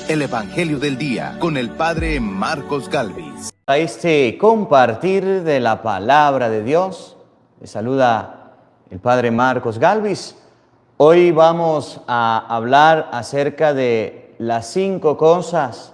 el Evangelio del Día con el Padre Marcos Galvis. A este compartir de la palabra de Dios, le saluda el Padre Marcos Galvis. Hoy vamos a hablar acerca de las 5 cosas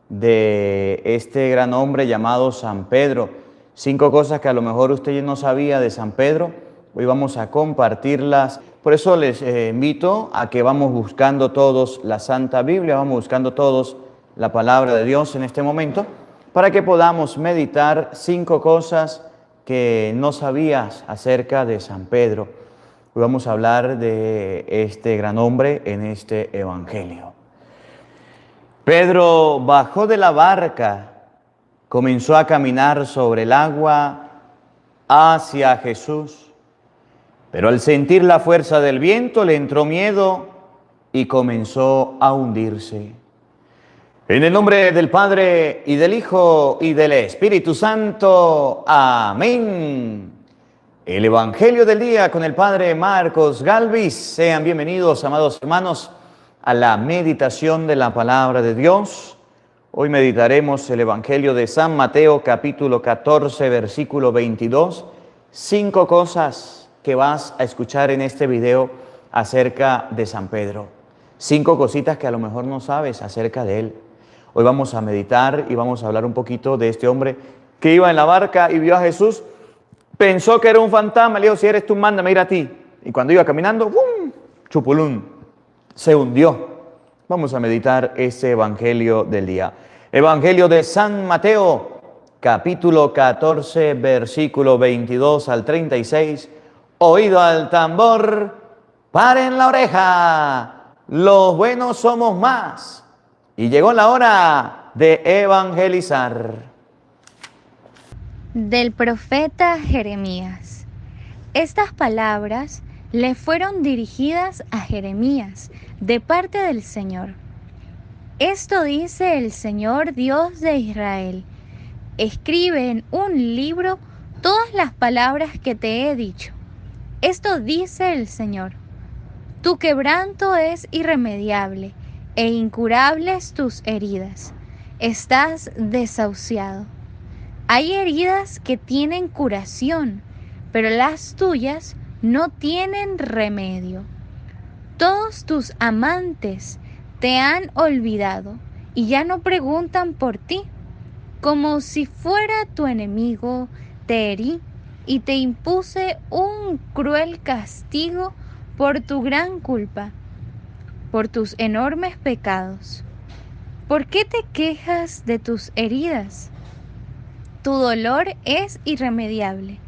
de este gran hombre llamado San Pedro. 5 cosas que a lo mejor usted no sabía de San Pedro. Hoy vamos a compartirlas. Por eso les invito a que vamos buscando todos la Santa Biblia, vamos buscando todos la palabra de Dios en este momento, para que podamos meditar 5 cosas que no sabías acerca de San Pedro. Hoy vamos a hablar de este gran hombre en este Evangelio. Pedro bajó de la barca, comenzó a caminar sobre el agua hacia Jesús. Pero al sentir la fuerza del viento le entró miedo y comenzó a hundirse. En el nombre del Padre, y del Hijo, y del Espíritu Santo. Amén. El Evangelio del Día con el Padre Marcos Galvis. Sean bienvenidos, amados hermanos, a la meditación de la Palabra de Dios. Hoy meditaremos el Evangelio de San Mateo, capítulo 14, versículo 22. 5 cosas que vas a escuchar en este video acerca de San Pedro. 5 cositas que a lo mejor no sabes acerca de él. Hoy vamos a meditar y vamos a hablar un poquito de este hombre que iba en la barca y vio a Jesús. Pensó que era un fantasma, le dijo: si eres tú, mándame ir a ti. Y cuando iba caminando, ¡bum!, chupulún, se hundió. Vamos a meditar ese Evangelio del día. Evangelio de San Mateo, capítulo 14, versículo 22 al 36. Oído al tambor, paren la oreja, los buenos somos más. Y llegó la hora de evangelizar. Del profeta Jeremías. Estas palabras le fueron dirigidas a Jeremías de parte del Señor. Esto dice el Señor Dios de Israel: escribe en un libro todas las palabras que te he dicho. Esto dice el Señor: tu quebranto es irremediable e incurables tus heridas. Estás desahuciado. Hay heridas que tienen curación, pero las tuyas no tienen remedio. Todos tus amantes te han olvidado y ya no preguntan por ti. Como si fuera tu enemigo, te herí y te impuse un cruel castigo por tu gran culpa, por tus enormes pecados. ¿Por qué te quejas de tus heridas? Tu dolor es irremediable.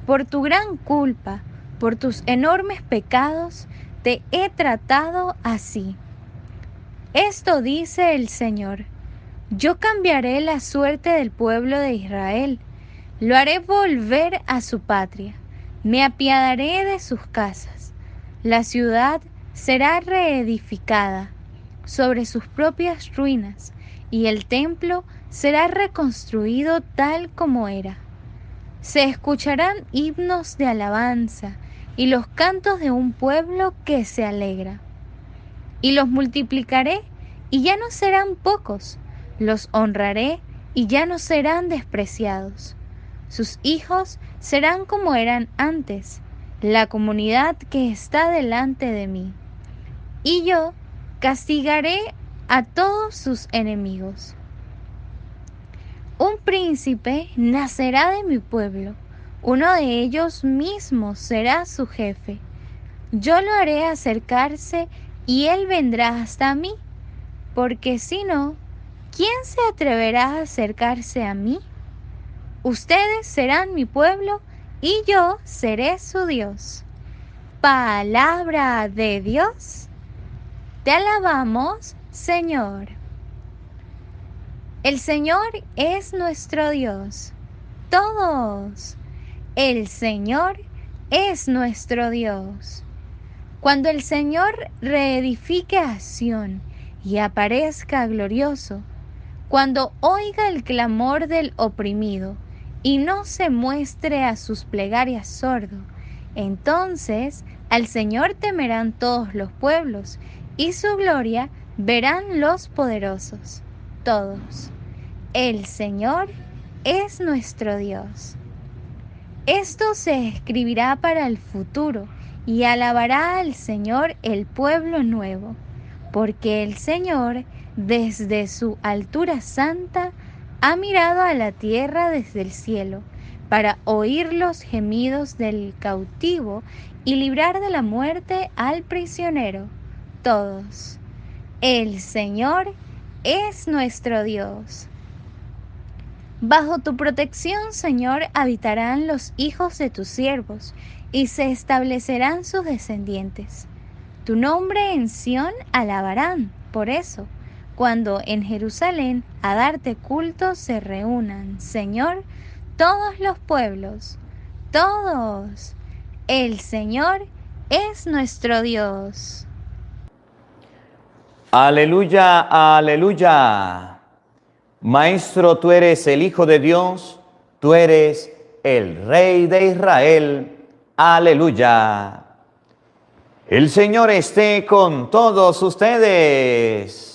Por tu gran culpa, por tus enormes pecados, te he tratado así. Esto dice el Señor: yo cambiaré la suerte del pueblo de Israel. Lo haré volver a su patria. Me apiadaré de sus casas. La ciudad será reedificada sobre sus propias ruinas y el templo será reconstruido tal como era. Se escucharán himnos de alabanza y los cantos de un pueblo que se alegra. Y los multiplicaré y ya no serán pocos. Los honraré y ya no serán despreciados. Sus hijos serán como eran antes, la comunidad que está delante de mí. Y yo castigaré a todos sus enemigos. Un príncipe nacerá de mi pueblo, uno de ellos mismos será su jefe. Yo lo haré acercarse y él vendrá hasta mí, porque si no, ¿quién se atreverá a acercarse a mí? Ustedes serán mi pueblo y yo seré su Dios. Palabra de Dios. Te alabamos, Señor. El Señor es nuestro Dios. Todos. El Señor es nuestro Dios. Cuando el Señor reedifique a Sión y aparezca glorioso, cuando oiga el clamor del oprimido y no se muestre a sus plegarias sordo, entonces al Señor temerán todos los pueblos y su gloria verán los poderosos, todos. El Señor es nuestro Dios. Esto se escribirá para el futuro y alabará al Señor el pueblo nuevo, porque el Señor, desde su altura santa, ha mirado a la tierra desde el cielo, para oír los gemidos del cautivo y librar de la muerte al prisionero. Todos. El Señor es nuestro Dios. Bajo tu protección, Señor, habitarán los hijos de tus siervos, y se establecerán sus descendientes. Tu nombre en Sión alabarán, por eso, cuando en Jerusalén a darte culto se reúnan, Señor, todos los pueblos, todos. El Señor es nuestro Dios. Aleluya, aleluya. Maestro, tú eres el Hijo de Dios, tú eres el Rey de Israel. Aleluya. El Señor esté con todos ustedes.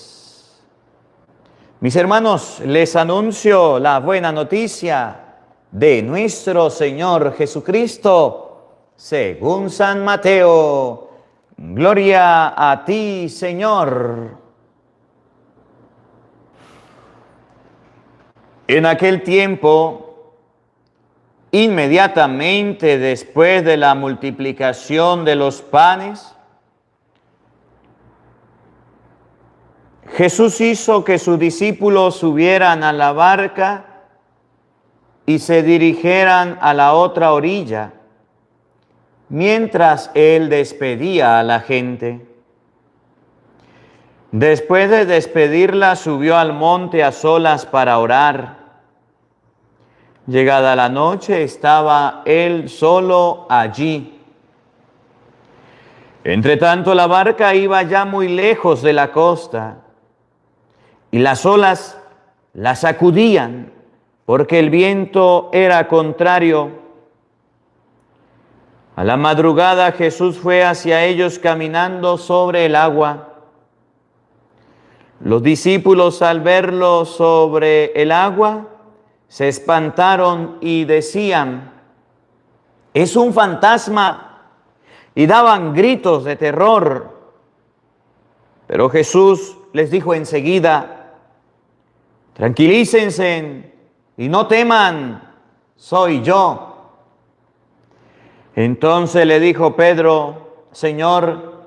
Mis hermanos, les anuncio la buena noticia de nuestro Señor Jesucristo, según San Mateo. Gloria a ti, Señor. En aquel tiempo, inmediatamente después de la multiplicación de los panes, Jesús hizo que sus discípulos subieran a la barca y se dirigieran a la otra orilla, mientras Él despedía a la gente. Después de despedirla, subió al monte a solas para orar. Llegada la noche, estaba Él solo allí. Entretanto, la barca iba ya muy lejos de la costa, y las olas la sacudían, porque el viento era contrario. A la madrugada Jesús fue hacia ellos caminando sobre el agua. Los discípulos, al verlo sobre el agua, se espantaron y decían: «Es un fantasma», y daban gritos de terror. Pero Jesús les dijo enseguida: «Tranquilícense y no teman, soy yo». Entonces le dijo Pedro: «Señor,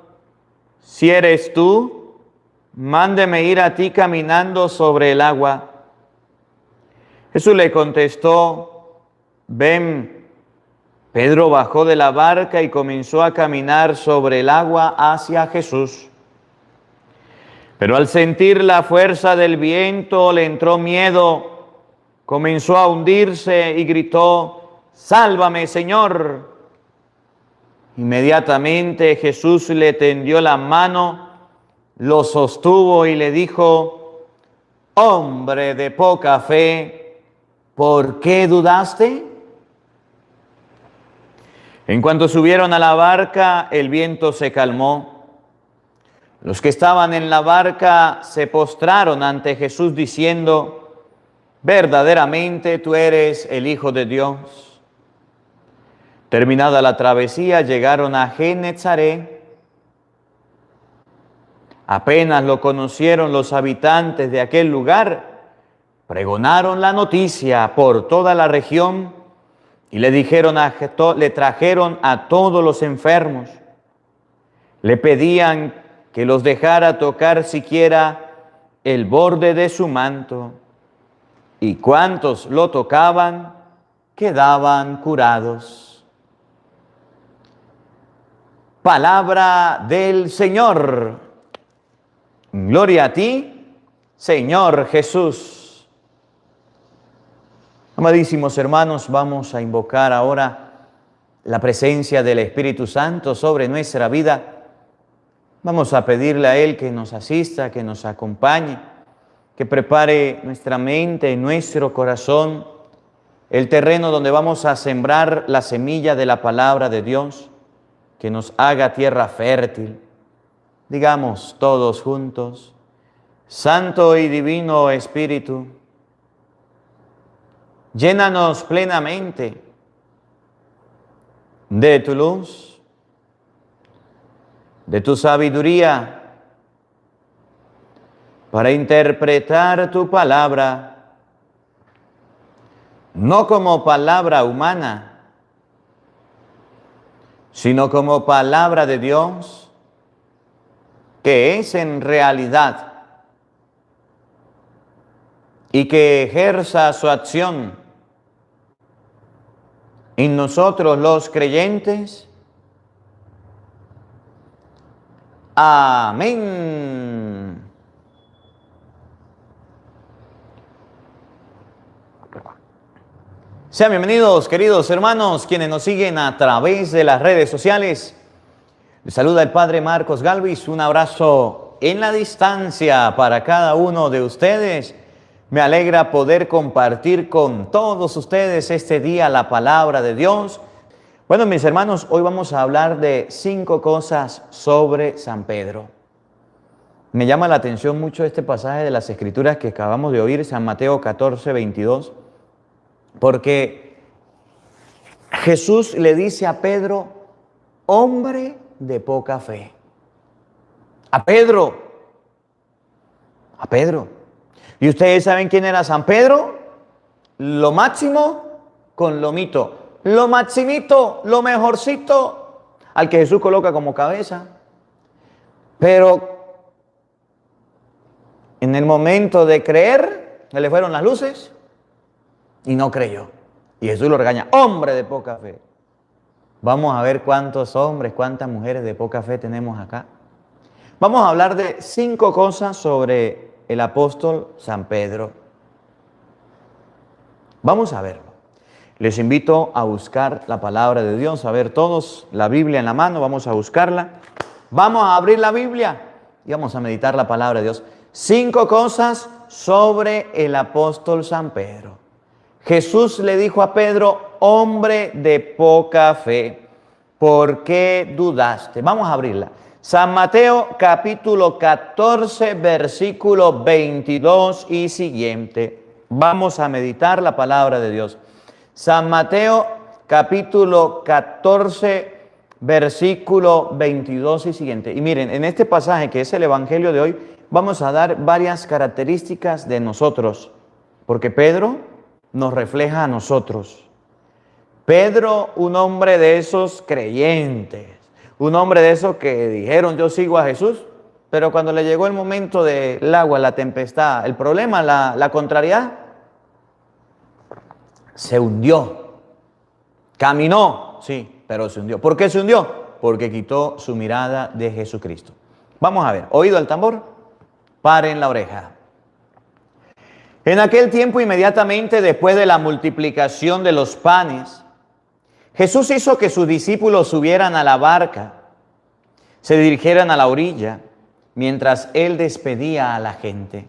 si eres tú, mándeme ir a ti caminando sobre el agua». Jesús le contestó: «Ven». Pedro bajó de la barca y comenzó a caminar sobre el agua hacia Jesús. Pero al sentir la fuerza del viento le entró miedo, comenzó a hundirse y gritó: «¡Sálvame, Señor!». Inmediatamente Jesús le tendió la mano, lo sostuvo y le dijo: «Hombre de poca fe, ¿por qué dudaste?». En cuanto subieron a la barca, el viento se calmó. Los que estaban en la barca se postraron ante Jesús diciendo: «Verdaderamente tú eres el Hijo de Dios». Terminada la travesía, llegaron a Genezaret. Apenas lo conocieron los habitantes de aquel lugar, pregonaron la noticia por toda la región y le trajeron a todos los enfermos. Le pedían que los dejara tocar siquiera el borde de su manto, y cuantos lo tocaban quedaban curados. Palabra del Señor. Gloria a ti, Señor Jesús. Amadísimos hermanos, vamos a invocar ahora la presencia del Espíritu Santo sobre nuestra vida. Vamos a pedirle a Él que nos asista, que nos acompañe, que prepare nuestra mente y nuestro corazón, el terreno donde vamos a sembrar la semilla de la palabra de Dios, que nos haga tierra fértil. Digamos todos juntos: Santo y Divino Espíritu, llénanos plenamente de tu luz, de tu sabiduría, para interpretar tu palabra, no como palabra humana, sino como palabra de Dios, que es en realidad, y que ejerza su acción en nosotros los creyentes. Amén. Sean bienvenidos, queridos hermanos, quienes nos siguen a través de las redes sociales. Les saluda el Padre Marcos Galvis. Un abrazo en la distancia para cada uno de ustedes. Me alegra poder compartir con todos ustedes este día la palabra de Dios. Bueno, mis hermanos, hoy vamos a hablar de 5 cosas sobre San Pedro. Me llama la atención mucho este pasaje de las Escrituras que acabamos de oír, San Mateo 14, 22, porque Jesús le dice a Pedro, hombre de poca fe. A Pedro. ¿Y ustedes saben quién era San Pedro? Lo máximo con lo mito. Lo maximito, lo mejorcito, al que Jesús coloca como cabeza. Pero en el momento de creer, se le fueron las luces y no creyó. Y Jesús lo regaña, hombre de poca fe. Vamos a ver cuántos hombres, cuántas mujeres de poca fe tenemos acá. Vamos a hablar de 5 cosas sobre el apóstol San Pedro. Vamos a verlo. Les invito a buscar la palabra de Dios, a ver todos la Biblia en la mano, vamos a buscarla. Vamos a abrir la Biblia y vamos a meditar la palabra de Dios. 5 cosas sobre el apóstol San Pedro. Jesús le dijo a Pedro, hombre de poca fe, ¿por qué dudaste? Vamos a abrirla. San Mateo capítulo 14, versículo 22 y siguiente. Vamos a meditar la palabra de Dios. San Mateo capítulo 14, versículo 22 y siguiente. Y miren, en este pasaje que es el Evangelio de hoy, vamos a dar varias características de nosotros, porque Pedro nos refleja a nosotros. Pedro, un hombre de esos creyentes, un hombre de esos que dijeron yo sigo a Jesús, pero cuando le llegó el momento del agua, la tempestad, el problema, la contrariedad, se hundió. Caminó, sí, pero se hundió. ¿Por qué se hundió? Porque quitó su mirada de Jesucristo. Vamos a ver, oído el tambor, paren la oreja. En aquel tiempo, inmediatamente después de la multiplicación de los panes, Jesús hizo que sus discípulos subieran a la barca, se dirigieran a la orilla, mientras Él despedía a la gente.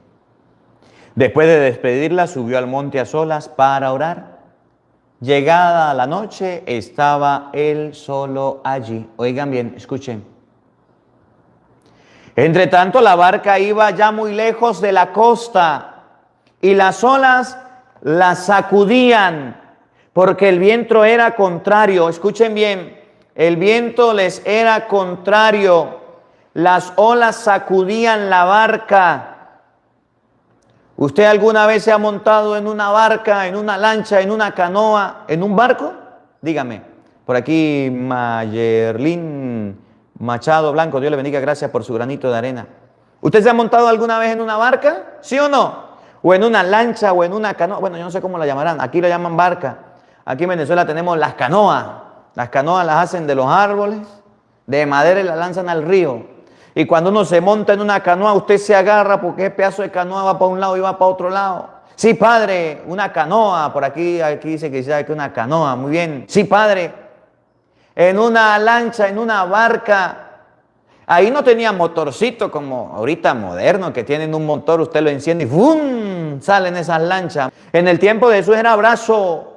Después de despedirla, subió al monte a solas para orar. Llegada la noche, estaba Él solo allí. Oigan bien, escuchen. Entre tanto, la barca iba ya muy lejos de la costa, y las olas la sacudían, porque el viento era contrario. Escuchen bien, el viento les era contrario. Las olas sacudían la barca. ¿Usted alguna vez se ha montado en una barca, en una lancha, en una canoa, en un barco? Dígame. Por aquí Mayerlín Machado Blanco, Dios le bendiga, gracias por su granito de arena. ¿Usted se ha montado alguna vez en una barca? ¿Sí o no? O en una lancha o en una canoa. Bueno, yo no sé cómo la llamarán. Aquí la llaman barca. Aquí en Venezuela tenemos las canoas. Las canoas las hacen de los árboles, de madera, y las lanzan al río. Y cuando uno se monta en una canoa, usted se agarra porque ese pedazo de canoa va para un lado y va para otro lado. Sí, padre, una canoa. Por aquí dice que es una canoa. Muy bien. Sí, padre. En una lancha, en una barca. Ahí no tenía motorcito como ahorita moderno, que tienen un motor, usted lo enciende y ¡fum! Salen esas lanchas. En el tiempo de Jesús era brazo.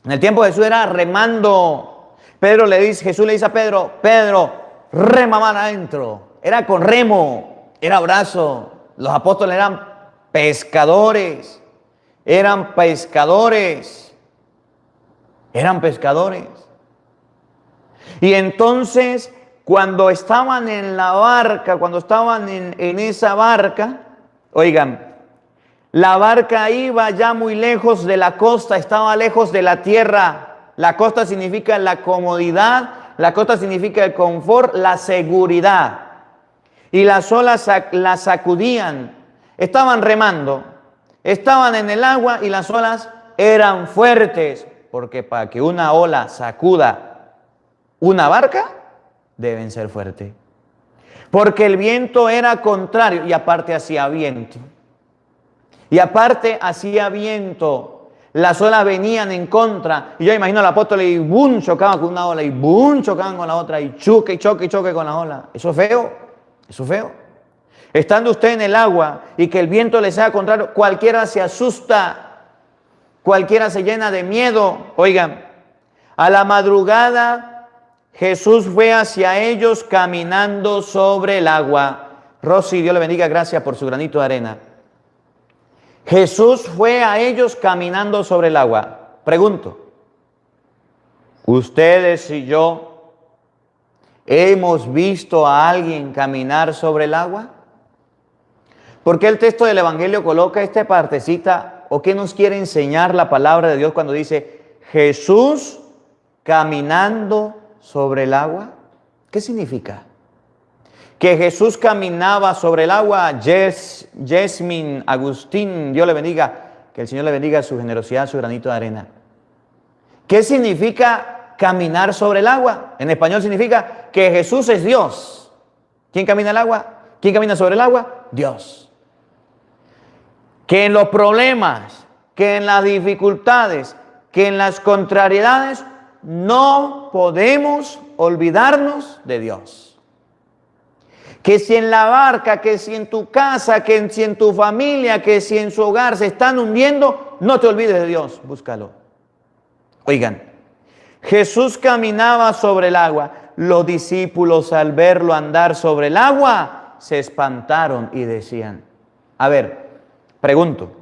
En el tiempo de Jesús era remando. Jesús le dice a Pedro, Pedro, rema más adentro. Era con remo, era brazo. Los apóstoles eran pescadores. Eran pescadores. Eran pescadores. Y entonces, cuando estaban en la barca, cuando estaban en esa barca, oigan, la barca iba ya muy lejos de la costa, estaba lejos de la tierra. La costa significa la comodidad, la costa significa el confort, la seguridad. Y las olas la sacudían. Estaban remando, estaban en el agua y las olas eran fuertes. Porque para que una ola sacuda una barca, deben ser fuertes. Porque el viento era contrario y aparte hacía viento. Y aparte hacía viento, las olas venían en contra. Y yo imagino al apóstol y boom, chocaban con una ola, y boom, chocaban con la otra, y choque con la ola. Eso es feo, eso es feo. Estando usted en el agua y que el viento le sea contrario, cualquiera se asusta, cualquiera se llena de miedo. Oigan, a la madrugada Jesús fue hacia ellos caminando sobre el agua. Rosy, Dios le bendiga, gracias por su granito de arena. Jesús fue a ellos caminando sobre el agua. Pregunto, ¿ustedes y yo hemos visto a alguien caminar sobre el agua? ¿Por qué el texto del Evangelio coloca esta partecita o qué nos quiere enseñar la palabra de Dios cuando dice Jesús caminando sobre el agua? ¿Qué significa? Que Jesús caminaba sobre el agua. Yasmin, Agustín, Dios le bendiga, que el Señor le bendiga su generosidad, su granito de arena. ¿Qué significa caminar sobre el agua? En español significa que Jesús es Dios. ¿Quién camina el agua? ¿Quién camina sobre el agua? Dios. Que en los problemas, que en las dificultades, que en las contrariedades, no podemos olvidarnos de Dios. Que si en la barca, que si en tu casa, que si en tu familia, que si en su hogar se están hundiendo, no te olvides de Dios, búscalo. Oigan, Jesús caminaba sobre el agua. Los discípulos al verlo andar sobre el agua se espantaron y decían, a ver, pregunto,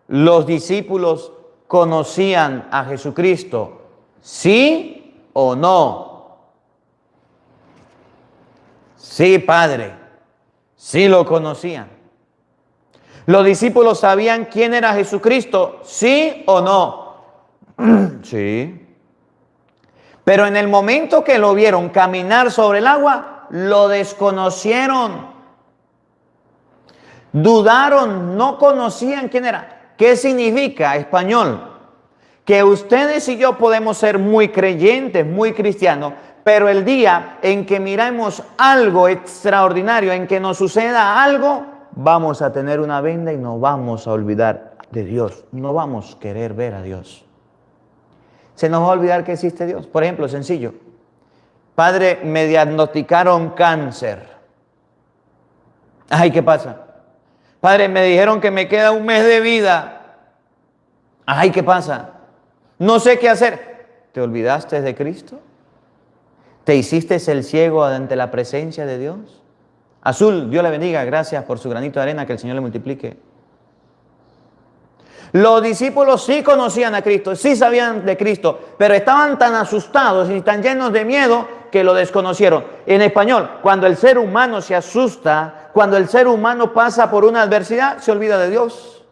¿los discípulos conocían a Jesucristo? ¿Sí o no? Sí, Padre, sí lo conocían. ¿Los discípulos sabían quién era Jesucristo? ¿Sí o no? Sí. Pero en el momento que lo vieron caminar sobre el agua, lo desconocieron. Dudaron, no conocían quién era. ¿Qué significa, español? Que ustedes y yo podemos ser muy creyentes, muy cristianos, pero el día en que miremos algo extraordinario, en que nos suceda algo, vamos a tener una venda y nos vamos a olvidar de Dios. No vamos a querer ver a Dios. Se nos va a olvidar que existe Dios. Por ejemplo, sencillo. Padre, me diagnosticaron cáncer. Ay, ¿qué pasa? Padre, me dijeron que me queda un mes de vida. Ay, ¿qué pasa? No sé qué hacer. ¿Te olvidaste de Cristo? ¿Te hiciste el ciego ante la presencia de Dios? Azul, Dios le bendiga, gracias por su granito de arena, que el Señor le multiplique. Los discípulos sí conocían a Cristo, sí sabían de Cristo, pero estaban tan asustados y tan llenos de miedo que lo desconocieron. En español, cuando el ser humano se asusta, cuando el ser humano pasa por una adversidad, se olvida de Dios.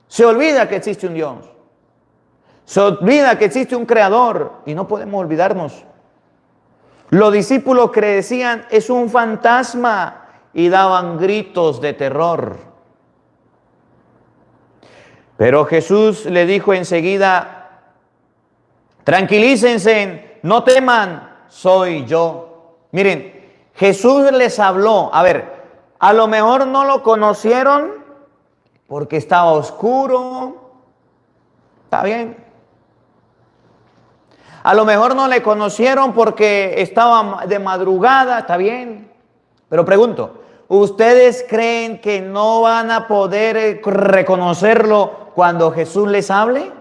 Se olvida que existe un Dios. Se olvida que existe un Creador y no podemos olvidarnos. Los discípulos decían, es un fantasma, y daban gritos de terror. Pero Jesús le dijo enseguida, tranquilícense, no teman, soy yo. Miren, Jesús les habló, a ver, a lo mejor no lo conocieron porque estaba oscuro, está bien. A lo mejor no le conocieron porque estaba de madrugada, está bien. Pero pregunto, ¿ustedes creen que no van a poder reconocerlo cuando Jesús les hable?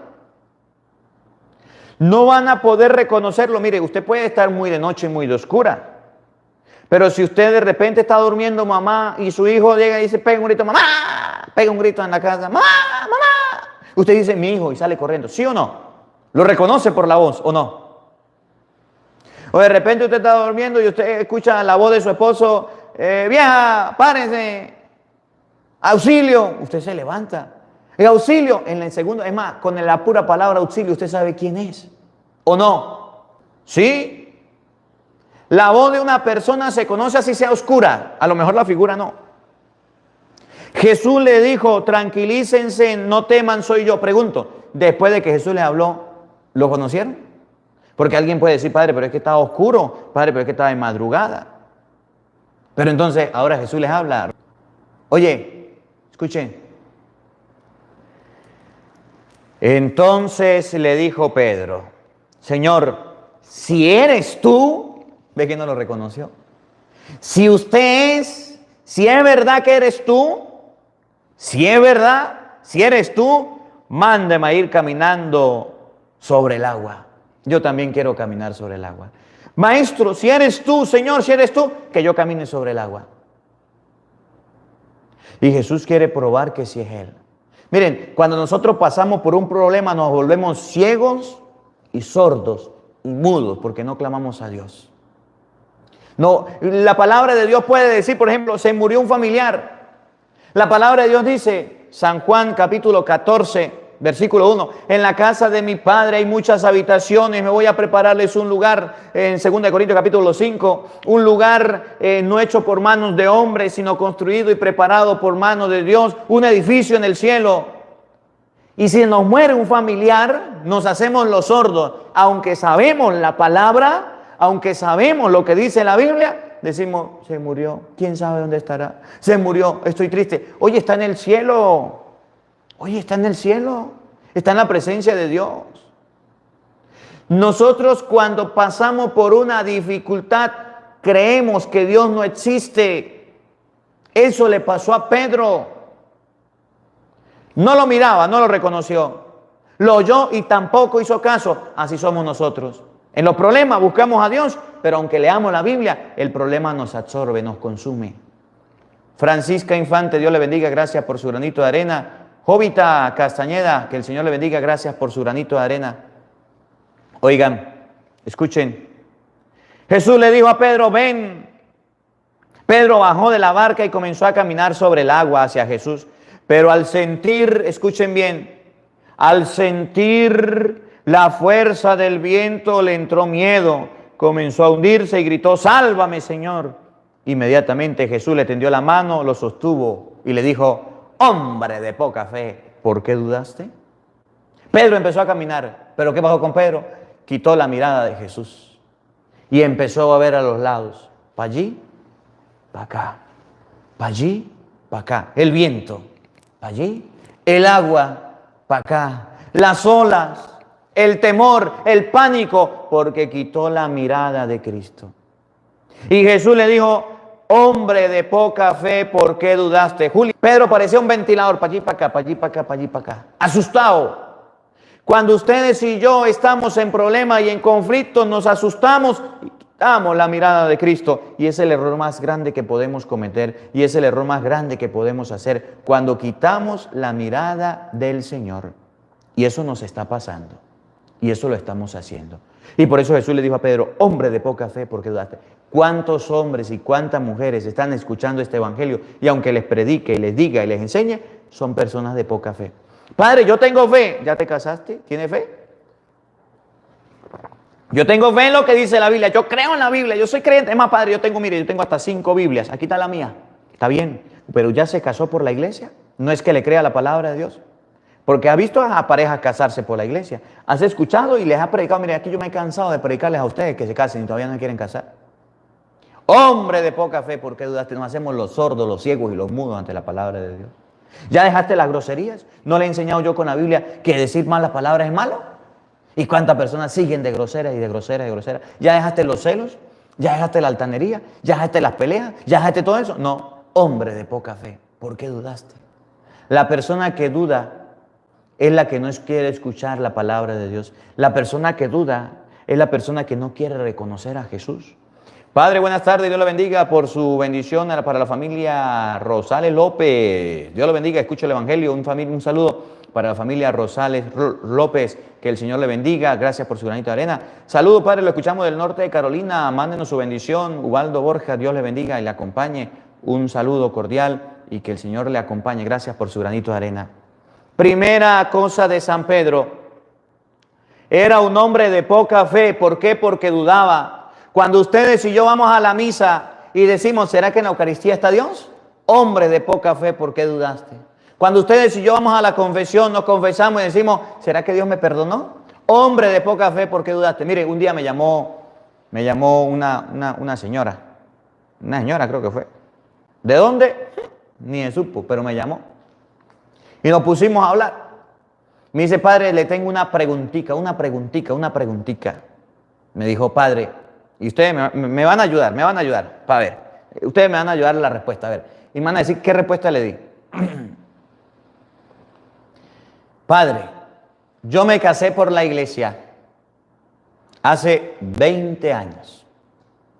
No van a poder reconocerlo. Mire, usted puede estar muy de noche, muy de oscura, Pero si usted de repente está durmiendo, mamá, y su hijo llega y dice, pega un grito, mamá, pega un grito en la casa, mamá, mamá. Usted dice, mi hijo, y sale corriendo, ¿sí o no? ¿Lo reconoce por la voz o no? O de repente usted está durmiendo y usted escucha la voz de su esposo, vieja, párense, auxilio. Usted se levanta. El auxilio, en el segundo, es más, con la pura palabra auxilio, usted sabe quién es. ¿O no? ¿Sí? La voz de una persona se conoce así sea oscura. A lo mejor la figura no. Jesús le dijo, tranquilícense, no teman, soy yo. Pregunto, después de que Jesús les habló, ¿lo conocieron? Porque alguien puede decir, padre, pero es que estaba oscuro, padre, pero es que estaba de madrugada. Pero entonces, ahora Jesús les habla. Oye, escuchen. Entonces le dijo Pedro, Señor, si eres tú, ve que no lo reconoció. Si usted es, si es verdad que eres tú, si es verdad, si eres tú, mándeme a ir caminando sobre el agua. Yo también quiero caminar sobre el agua. Maestro, si eres tú, Señor, si eres tú, que yo camine sobre el agua. Y Jesús quiere probar que sí es Él. Miren, cuando nosotros pasamos por un problema nos volvemos ciegos y sordos y mudos porque no clamamos a Dios. No, la palabra de Dios puede decir, por ejemplo, se murió un familiar. La palabra de Dios dice, San Juan capítulo 14, versículo 1, en la casa de mi Padre hay muchas habitaciones, me voy a prepararles un lugar, en 2 Corintios capítulo 5, un lugar no hecho por manos de hombres, sino construido y preparado por manos de Dios, un edificio en el cielo. Y si nos muere un familiar, nos hacemos los sordos, aunque sabemos la palabra, aunque sabemos lo que dice la Biblia, decimos, se murió, ¿quién sabe dónde estará? Se murió, estoy triste. Oye, está en el cielo. Oye, está en el cielo, está en la presencia de Dios. Nosotros cuando pasamos por una dificultad creemos que Dios no existe. Eso le pasó a Pedro. No lo miraba, no lo reconoció. Lo oyó y tampoco hizo caso. Así somos nosotros. En los problemas buscamos a Dios, pero aunque leamos la Biblia, el problema nos absorbe, nos consume. Francisca Infante, Dios le bendiga, gracias por su granito de arena. Jovita Castañeda, que el Señor le bendiga, gracias por su granito de arena. Oigan, escuchen. Jesús le dijo a Pedro, ven. Pedro bajó de la barca y comenzó a caminar sobre el agua hacia Jesús. Pero al sentir, escuchen bien, al sentir la fuerza del viento le entró miedo. Comenzó a hundirse y gritó, sálvame, Señor. Inmediatamente Jesús le tendió la mano, lo sostuvo y le dijo, hombre de poca fe, ¿por qué dudaste? Pedro empezó a caminar, pero ¿qué pasó con Pedro? Quitó la mirada de Jesús y empezó a ver a los lados, para allí, para acá, para allí, para acá, el viento, para allí, el agua, para acá, las olas, el temor, el pánico, porque quitó la mirada de Cristo. Y Jesús le dijo, hombre de poca fe, ¿por qué dudaste? Julio, Pedro parecía un ventilador, para allí, para acá, para allí, para acá, para allí, para acá. Asustado. Cuando ustedes y yo estamos en problemas y en conflictos, nos asustamos y quitamos la mirada de Cristo. Y es el error más grande que podemos cometer. Y es el error más grande que podemos hacer cuando quitamos la mirada del Señor. Y eso nos está pasando. Y eso lo estamos haciendo. Y por eso Jesús le dijo a Pedro, hombre de poca fe, ¿por qué dudaste? ¿Cuántos hombres y cuántas mujeres están escuchando este evangelio? Y aunque les predique y les diga y les enseñe, son personas de poca fe. Padre, yo tengo fe. ¿Ya te casaste? ¿Tienes fe? Yo tengo fe en lo que dice la Biblia. Yo creo en la Biblia. Yo soy creyente. Es más, padre, yo tengo hasta 5 Biblias. Aquí está la mía. Está bien. Pero ¿ya se casó por la iglesia? ¿No es que le crea la palabra de Dios? Porque ha visto a parejas casarse por la iglesia. Has escuchado y les has predicado. Mire, aquí yo me he cansado de predicarles a ustedes que se casen y todavía no quieren casar. Hombre de poca fe, ¿por qué dudaste? Nos hacemos los sordos, los ciegos y los mudos ante la palabra de Dios. ¿Ya dejaste las groserías? ¿No le he enseñado yo con la Biblia que decir malas palabras es malo? ¿Y cuántas personas siguen de groseras y de groseras y de groseras? ¿Ya dejaste los celos? ¿Ya dejaste la altanería? ¿Ya dejaste las peleas? ¿Ya dejaste todo eso? No, hombre de poca fe, ¿por qué dudaste? La persona que duda es la que no quiere escuchar la palabra de Dios. La persona que duda es la persona que no quiere reconocer a Jesús. Padre, buenas tardes, Dios lo bendiga por su bendición para la familia Rosales López. Dios lo bendiga, escucha el Evangelio, un saludo para la familia Rosales López, que el Señor le bendiga, gracias por su granito de arena. Saludo, Padre, lo escuchamos del norte de Carolina, mándenos su bendición. Ubaldo Borja, Dios le bendiga y le acompañe. Un saludo cordial y que el Señor le acompañe, gracias por su granito de arena. Primera cosa de San Pedro, era un hombre de poca fe. ¿Por qué? Porque dudaba. Cuando ustedes y yo vamos a la misa y decimos, ¿será que en la Eucaristía está Dios? Hombre de poca fe, ¿por qué dudaste? Cuando ustedes y yo vamos a la confesión, nos confesamos y decimos, ¿será que Dios me perdonó? Hombre de poca fe, ¿por qué dudaste? Mire, un día me llamó una señora creo que fue. ¿De dónde? Ni se supo, pero me llamó. Y nos pusimos a hablar. Me dice, padre, le tengo una preguntica. Me dijo, padre, y ustedes me van a ayudar, para ver. Ustedes me van a ayudar en la respuesta, a ver. Y me van a decir qué respuesta le di. Padre, yo me casé por la iglesia hace 20 años.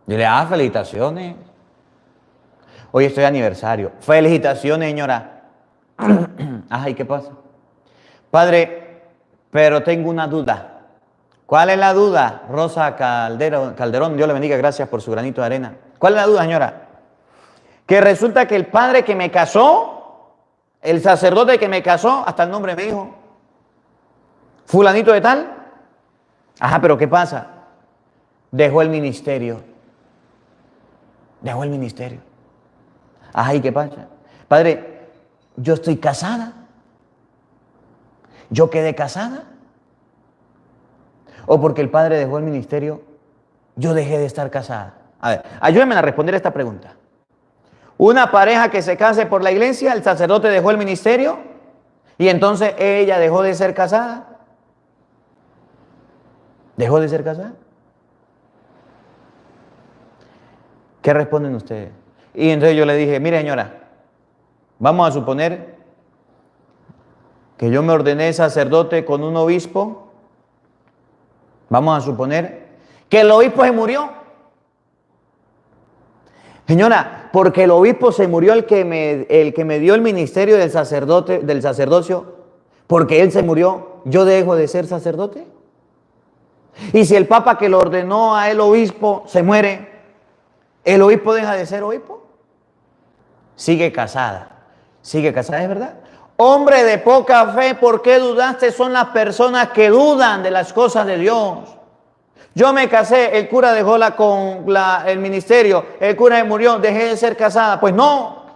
Yo le dije, felicitaciones. Hoy estoy de aniversario. Felicitaciones, señora. Ajá, ¿y qué pasa? Padre, pero tengo una duda. ¿Cuál es la duda? Rosa Calderón, Dios le bendiga, gracias por su granito de arena. ¿Cuál es la duda, señora? Que resulta que el padre que me casó, el sacerdote que me casó, hasta el nombre me dijo, fulanito de tal. Ajá, pero ¿qué pasa? Dejó el ministerio. Ajá, ¿y qué pasa? Padre, yo estoy casada. Yo quedé casada. O porque el padre dejó el ministerio, yo dejé de estar casada. A ver, ayúdenme a responder esta pregunta. Una pareja que se case por la iglesia, el sacerdote dejó el ministerio y entonces ella dejó de ser casada. ¿Dejó de ser casada? ¿Qué responden ustedes? Y entonces yo le dije, mire señora, vamos a suponer que yo me ordené sacerdote con un obispo. Vamos a suponer que el obispo se murió. Señora, porque el obispo se murió el que me dio el ministerio del sacerdocio, porque él se murió, ¿yo dejo de ser sacerdote? Y si el papa que lo ordenó a el obispo se muere, ¿el obispo deja de ser obispo? Sigue casada, ¿es verdad? Hombre de poca fe, ¿por qué dudaste? Son las personas que dudan de las cosas de Dios. Yo me casé, el cura dejó el ministerio, el cura se murió, dejé de ser casada. Pues no.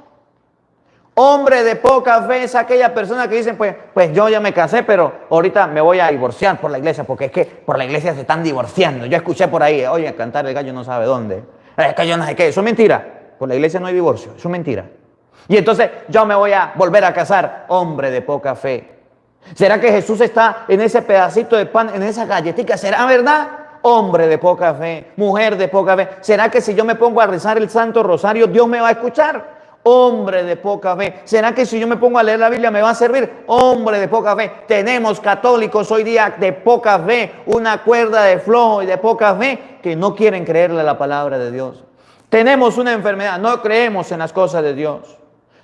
Hombre de poca fe es aquella persona que dice, pues yo ya me casé, pero ahorita me voy a divorciar por la iglesia, porque es que por la iglesia se están divorciando. Yo escuché por ahí, oye, cantar el gallo no sabe dónde. Es que yo no sé qué, eso es mentira. Por la iglesia no hay divorcio, eso es mentira. Y entonces yo me voy a volver a casar. Hombre de poca fe. ¿Será que Jesús está en ese pedacito de pan, en esa galletita? ¿Será verdad? Hombre de poca fe, mujer de poca fe. ¿Será que si yo me pongo a rezar el Santo Rosario, Dios me va a escuchar? Hombre de poca fe. ¿Será que si yo me pongo a leer la Biblia me va a servir? Hombre de poca fe. Tenemos católicos hoy día de poca fe, una cuerda de flojo y de poca fe que no quieren creerle la palabra de Dios. Tenemos una enfermedad, no creemos en las cosas de Dios.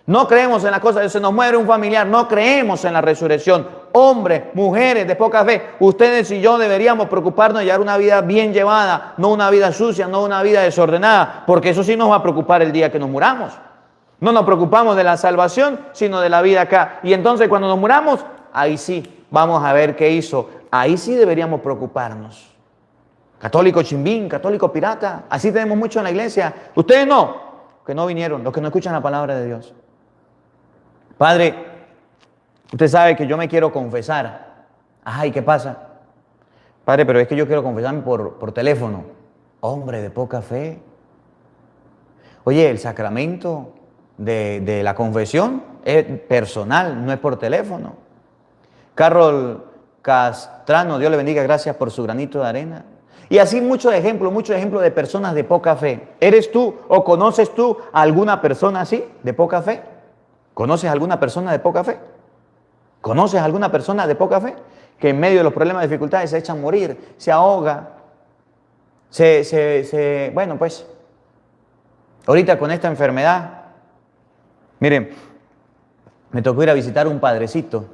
No creemos en las cosas de Dios, se nos muere un familiar, no creemos en la resurrección. Hombres, mujeres de poca fe, ustedes y yo deberíamos preocuparnos de llevar una vida bien llevada, no una vida sucia, no una vida desordenada, porque eso sí nos va a preocupar el día que nos muramos. No nos preocupamos de la salvación, sino de la vida acá. Y entonces cuando nos muramos, ahí sí, vamos a ver qué hizo. Ahí sí deberíamos preocuparnos. Católico chimbín, católico pirata, así tenemos mucho en la iglesia. Ustedes no, que no vinieron, los que no escuchan la palabra de Dios. Padre, usted sabe que yo me quiero confesar. Ajá, ¿y qué pasa? Padre, pero es que yo quiero confesarme por teléfono. Hombre de poca fe. Oye, el sacramento de la confesión es personal, no es por teléfono. Carol Castrano, Dios le bendiga, gracias por su granito de arena. Y así muchos ejemplos de personas de poca fe. ¿Eres tú o conoces tú a alguna persona así, de poca fe? ¿Conoces a alguna persona de poca fe? ¿Conoces a alguna persona de poca fe? Que en medio de los problemas y dificultades se echa a morir, se ahoga, bueno, pues Ahorita con esta enfermedad, miren, me tocó ir a visitar un padrecito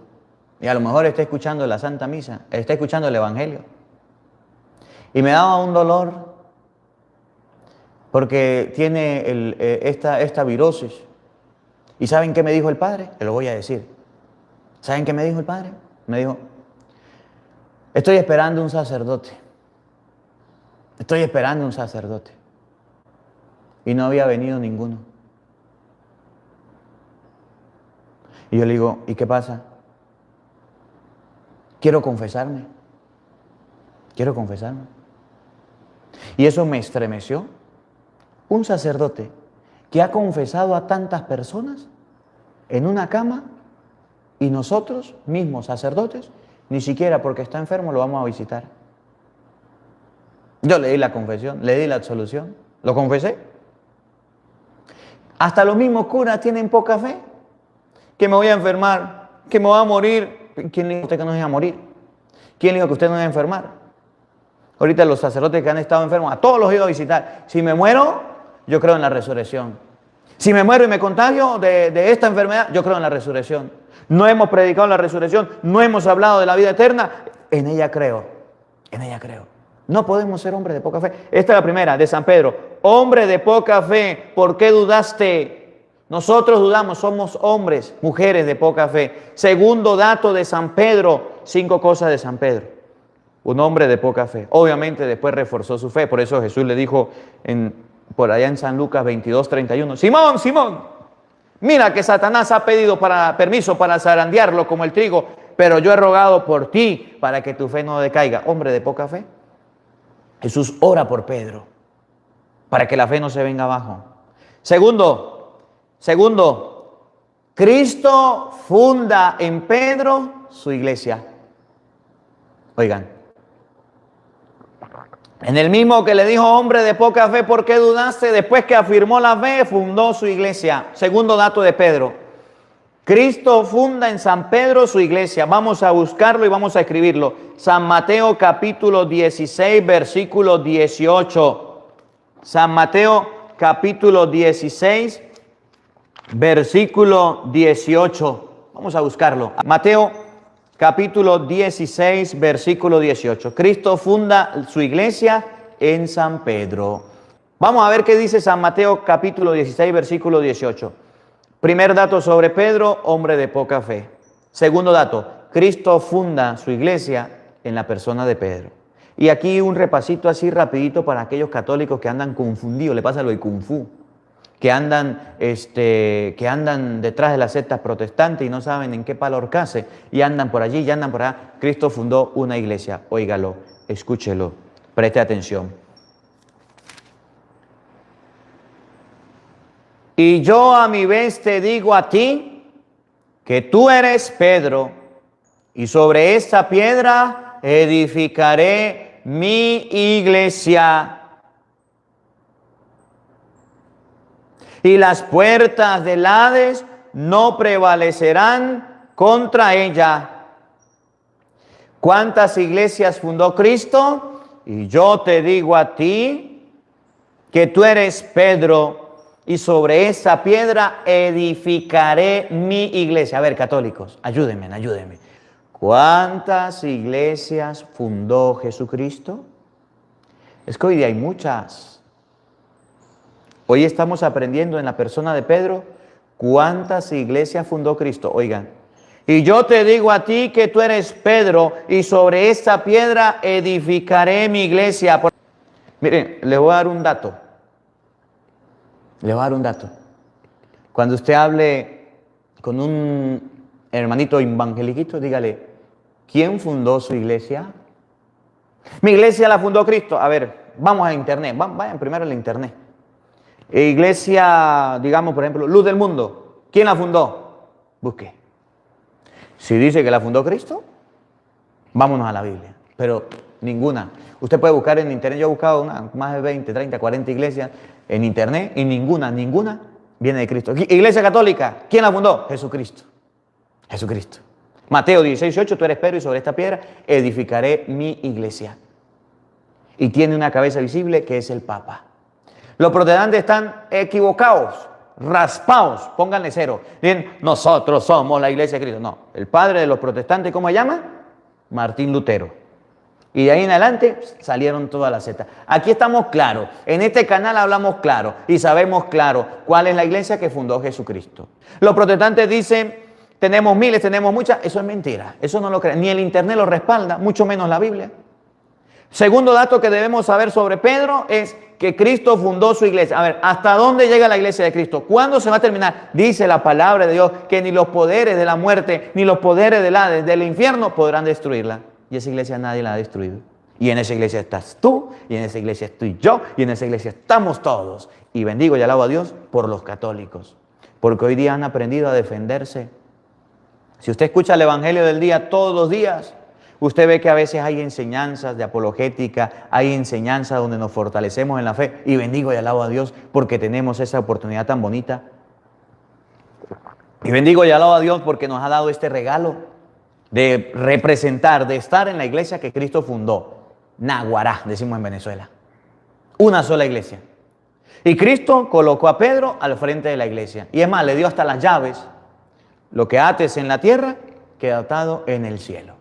y a lo mejor está escuchando la Santa Misa, está escuchando el Evangelio. Y me daba un dolor porque tiene esta virosis. ¿Y saben qué me dijo el padre? Te lo voy a decir. ¿Saben qué me dijo el padre? Me dijo, estoy esperando un sacerdote. Estoy esperando un sacerdote. Y no había venido ninguno. Y yo le digo, ¿y qué pasa? Quiero confesarme. Quiero confesarme. Y eso me estremeció. Un sacerdote que ha confesado a tantas personas en una cama y nosotros mismos sacerdotes, ni siquiera porque está enfermo lo vamos a visitar. Yo le di la confesión, le di la absolución, lo confesé. Hasta los mismos curas tienen poca fe, que me voy a enfermar, que me voy a morir. ¿Quién le dijo a usted que no se va a morir? ¿Quién le dijo que usted no se va a enfermar? Ahorita los sacerdotes que han estado enfermos, a todos los he ido a visitar. Si me muero, yo creo en la resurrección. Si me muero y me contagio de esta enfermedad, yo creo en la resurrección. No hemos predicado la resurrección, no hemos hablado de la vida eterna, en ella creo, en ella creo. No podemos ser hombres de poca fe. Esta es la primera, de San Pedro. Hombre de poca fe, ¿por qué dudaste? Nosotros dudamos, somos hombres, mujeres de poca fe. Segundo dato de San Pedro, 5 cosas de San Pedro. Un hombre de poca fe. Obviamente después reforzó su fe, por eso Jesús le dijo por allá en San Lucas 22:31, Simón, Simón, mira que Satanás ha pedido permiso para zarandearlo como el trigo, pero yo he rogado por ti para que tu fe no decaiga. Hombre de poca fe. Jesús ora por Pedro para que la fe no se venga abajo. Segundo, Cristo funda en Pedro su iglesia. Oigan, en el mismo que le dijo, hombre de poca fe, ¿por qué dudaste? Después que afirmó la fe, fundó su iglesia. Segundo dato de Pedro. Cristo funda en San Pedro su iglesia. Vamos a buscarlo y vamos a escribirlo. San Mateo capítulo 16, versículo 18. San Mateo capítulo 16, versículo 18. Vamos a buscarlo. Mateo capítulo 16, versículo 18. Cristo funda su iglesia en San Pedro. Vamos a ver qué dice San Mateo capítulo 16, versículo 18. Primer dato sobre Pedro, hombre de poca fe. Segundo dato, Cristo funda su iglesia en la persona de Pedro. Y aquí un repasito así rapidito para aquellos católicos que andan confundidos, le pasa lo de Kung Fu, que andan detrás de las sectas protestantes y no saben en qué palo ahorcarse, y andan por allí y andan por allá. Cristo fundó una iglesia, óigalo, escúchelo, preste atención. Y yo a mi vez te digo a ti que tú eres Pedro, y sobre esta piedra edificaré mi iglesia. Y las puertas del Hades no prevalecerán contra ella. ¿Cuántas iglesias fundó Cristo? Y yo te digo a ti que tú eres Pedro, y sobre esa piedra edificaré mi iglesia. A ver, católicos, ayúdenme. ¿Cuántas iglesias fundó Jesucristo? Es que hoy día hay muchas. Hoy estamos aprendiendo en la persona de Pedro cuántas iglesias fundó Cristo. Oigan, y yo te digo a ti que tú eres Pedro, y sobre esta piedra edificaré mi iglesia. Miren, les voy a dar un dato. Cuando usted hable con un hermanito evangeliquito, dígale, ¿quién fundó su iglesia? Mi iglesia la fundó Cristo. A ver, vamos a internet, vayan primero a la internet. Iglesia, digamos, por ejemplo, Luz del Mundo, ¿quién la fundó? Busque. Si dice que la fundó Cristo, vámonos a la Biblia, pero ninguna. Usted puede buscar en internet, yo he buscado más de 20, 30, 40 iglesias en internet y ninguna viene de Cristo. Iglesia Católica, ¿quién la fundó? Jesucristo. Mateo 16:8, tú eres Pedro y sobre esta piedra edificaré mi iglesia. Y tiene una cabeza visible que es el Papa. Los protestantes están equivocados, raspados, pónganle cero. Dicen, nosotros somos la iglesia de Cristo. No, el padre de los protestantes, ¿cómo se llama? Martín Lutero. Y de ahí en adelante salieron todas las sectas. Aquí estamos claros, en este canal hablamos claro y sabemos claro cuál es la iglesia que fundó Jesucristo. Los protestantes dicen, tenemos miles, tenemos muchas, eso es mentira, eso no lo creen, ni el internet lo respalda, mucho menos la Biblia. Segundo dato que debemos saber sobre Pedro es que Cristo fundó su iglesia. A ver, ¿hasta dónde llega la iglesia de Cristo? ¿Cuándo se va a terminar? Dice la palabra de Dios que ni los poderes de la muerte, ni los poderes del Hades, del infierno podrán destruirla. Y esa iglesia nadie la ha destruido. Y en esa iglesia estás tú, y en esa iglesia estoy yo, y en esa iglesia estamos todos. Y bendigo y alabo a Dios por los católicos, porque hoy día han aprendido a defenderse. Si usted escucha el evangelio del día todos los días, usted ve que a veces hay enseñanzas de apologética, hay enseñanzas donde nos fortalecemos en la fe, y bendigo y alabo a Dios porque tenemos esa oportunidad tan bonita. Y bendigo y alabo a Dios porque nos ha dado este regalo de representar, de estar en la iglesia que Cristo fundó. Naguará, decimos en Venezuela. Una sola iglesia. Y Cristo colocó a Pedro al frente de la iglesia. Y es más, le dio hasta las llaves. Lo que ates en la tierra, queda atado en el cielo.